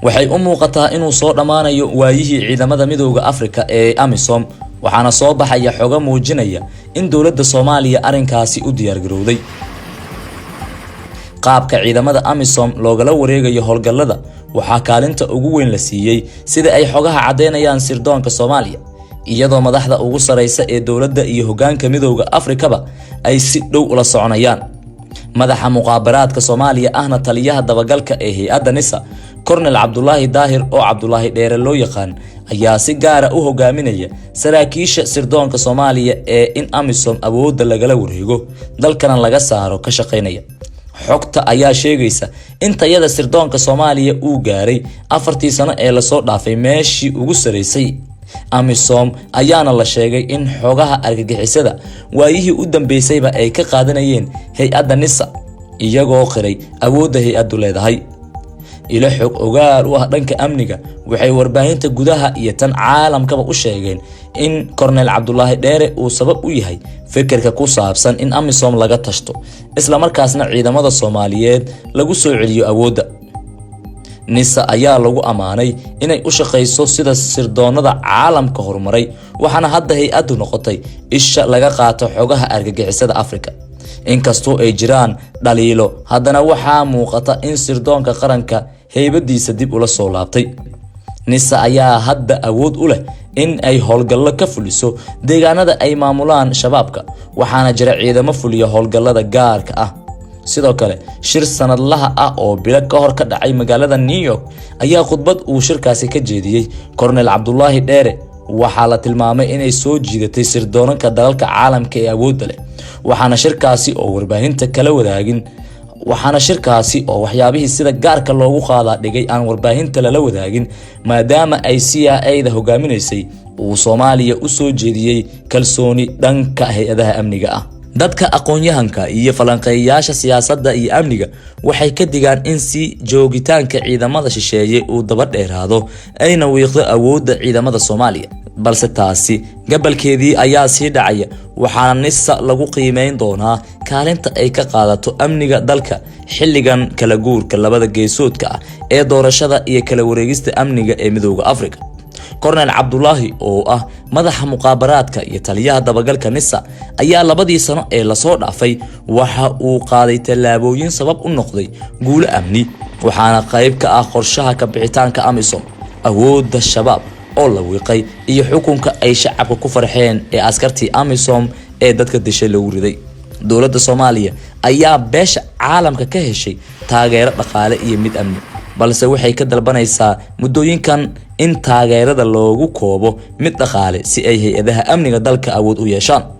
waxay u muuqataa inuu soo dhamaanayo waayihii ciidamada midowga Afrika ee AMISOM waxaana soo baxaya xogo muujinaya in dawladda Soomaaliya arinkaasi u diyaar garowday. qaabka ciidamada AMISOM loogala wareegayo howlgallada waxaa kaalinta ugu weyn la siiyay sida ay xogaha cadeynayaan sirdoonka Soomaaliya iyadoo madaxda ugu sareysa ee dawladda iyo hoggaanka midowga Afrikaba ay si dhow ula soconayaan. madaxa muqaabaraadka Soomaaliya ahna taliyaha dabagalka ee hay'adda NISA Colonel Cabdullaahi Daahir oo Cabdullaahi Dheere loo yaqaan ayaa si gaar ah u hogaaminaya saraakiisha sirdoonka Soomaaliya ee in AMISOM awoodda lagala wareego dalkana laga saaro ka shaqeynaya. xogta ayaa sheegaysa in tayada sirdoonka Soomaaliya uu gaaray 4 sano ee la soo dhaafay meeshii ugu sareysay. AMISOM ayaana la sheegay in xogaha argagixisada waayihii u dambeysayba ay ka qaadanayeen hay'adda NISA iyagoo qiray awoodda hay'addu leedahay. ila xog ogaal u ah dhanka amniga waxay warbaahinta gudaha iyo tan caalamkaba u sheegeen in Colonel Cabdullaahi Dheere uu sabab u yahay fikirka ku saabsan in AMISOM laga tashto isla markaasna ciidamada Soomaaliyeed lagu soo celiyo awoodda. NISA ayaa lagu amaanay inay u shaqeyso sida sirdoonada caalamka horumaray waxaana hadda hay'addu noqotay isha laga qaato xogaha argagixisada Afrika. inkastoo ay jiraan dhaliilo haddana waxaa muuqata in sirdoonka qaranka heybadiisa dib ula soo laabtay. NISA ayaa hadda awood u leh in ay howlgallo ka fuliso deegaanada ay maamulaan shabaabka waxaana jira ciidamo fuliya howlgallada gaarka ah. sidoo kale shir sanadlaha ah oo bilo ka hor ka dhacay magaalada New York ayaa khudbad uu shirkaasi ka jeediyay Colonel Cabdullaahi Dheere waxaa la tilmaamay inay soo jiidatay sirdoonka dalalka caalamka ee awoodda leh waxaana shirkaasi oo warbaahinta kala wadaagin waxyaabihii sida gaarka loogu qaadaa dhigay aan warbaahinta lala wadaagin maadaama ay CIA-da hogaaminaysay uu Soomaaliya u soo jeediyay kalsooni dhanka hay'adaha amniga ah. dadka aqoon-yahanka iyo falanqeeyaasha siyaasadda iyo amniga waxay ka digaan in si joogitaanka ciidamada shisheeye uu daba dheeraado ayna wiiqdo awoodda ciidamada Soomaaliya balse taasi gabalkeedii ayaa sii dhacaya waxaana NISA lagu qiimeyn doonaa kaalinta ay ka qaadato amniga dalka xilligan kala guurka labada geesoodka ah ee doorashada iyo kala wareegista amniga ee midowga Afrika. Colonel Cabdullaahi oo ah madaxa muqaabaraadka iyo taliyaha dabagalka NISA ayaa 2 sano ee la soo dhaafay waxa uu qaaday tallaabooyin sabab u noqday guulo amni waxaana qayb ka ah qorshaha ka bixitaanka AMISOM awoodda shabaab oo la wiiqay iyo xukunka ay shacabka ku farxeen ee askartii AMISOM ee dadka dishay lagu riday. dawladda Soomaaliya ayaa beesha caalamka ka heshay taageero dhaqaale iyo mid amni balse waxay ka dalbanaysaa muddooyinkan in taageerada loogu koobo mid dhaqaale si ay hay'adaha amniga dalka awood u yeeshaan.